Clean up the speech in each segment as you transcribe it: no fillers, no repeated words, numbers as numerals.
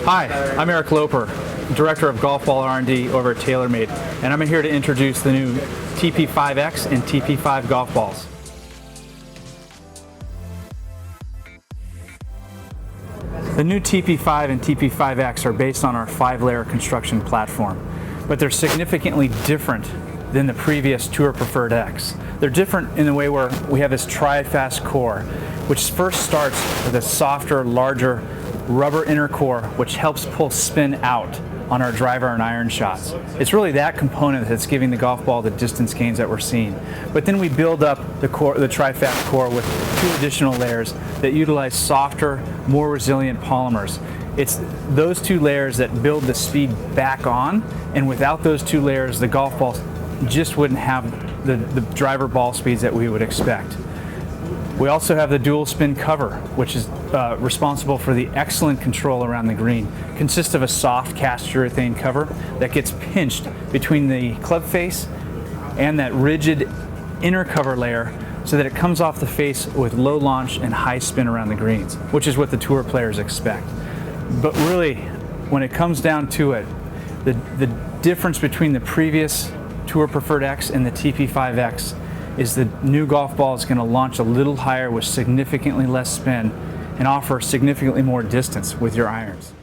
Hi, I'm Eric Loper, Director of Golf Ball R&D over at TaylorMade, and I'm here to introduce the new TP5X and TP5 golf balls. The new TP5 and TP5X are based on our 5-layer construction platform, but they're significantly different than the previous Tour Preferred X. They're different in the way where we have this tri-fast core, which first starts with a softer, larger rubber inner core, which helps pull spin out on our driver and iron shots. It's really that component that's giving the golf ball the distance gains that we're seeing. But then we build up the tri-fast core with 2 additional layers that utilize softer, more resilient polymers. It's those 2 layers that build the speed back on, and without those 2 layers, the golf ball just wouldn't have the driver ball speeds that we would expect. We also have the dual spin cover, which is responsible for the excellent control around the green. It consists of a soft cast urethane cover that gets pinched between the club face and that rigid inner cover layer so that it comes off the face with low launch and high spin around the greens, which is what the tour players expect. But really, when it comes down to it, the difference between the previous Tour Preferred X and the TP5X is the new golf ball is going to launch a little higher with significantly less spin and offer significantly more distance with your irons.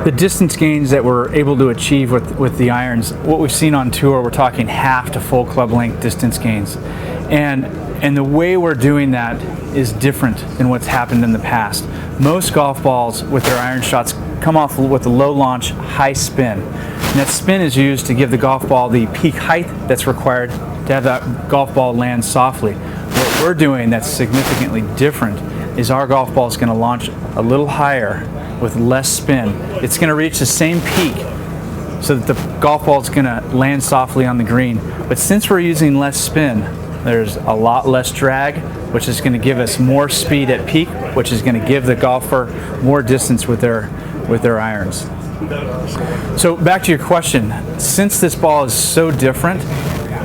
The distance gains that we're able to achieve with the irons, what we've seen on tour, we're talking half to full club length distance gains. And the way we're doing that is different than what's happened in the past. Most golf balls with their iron shots come off with a low launch, high spin. And that spin is used to give the golf ball the peak height that's required to have that golf ball land softly. What we're doing that's significantly different is our golf ball is going to launch a little higher with less spin. It's going to reach the same peak so that the golf ball is going to land softly on the green. But since we're using less spin, there's a lot less drag, which is going to give us more speed at peak, which is going to give the golfer more distance with their irons. So back to your question, since this ball is so different,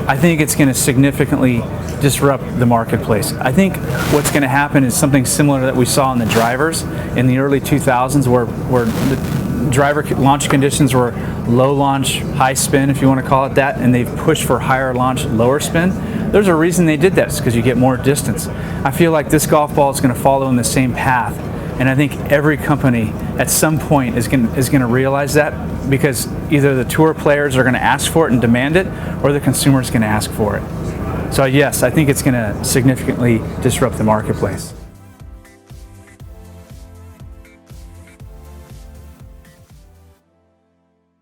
I think it's going to significantly disrupt the marketplace. I think what's going to happen is something similar that we saw in the drivers in the early 2000s where the driver launch conditions were low launch, high spin, if you want to call it that, and they've pushed for higher launch, lower spin. There's a reason they did this, because you get more distance. I feel like this golf ball is going to follow in the same path. And I think every company at some point is going to realize that, because either the tour players are going to ask for it and demand it, or the consumer is going to ask for it. So yes, I think it's going to significantly disrupt the marketplace.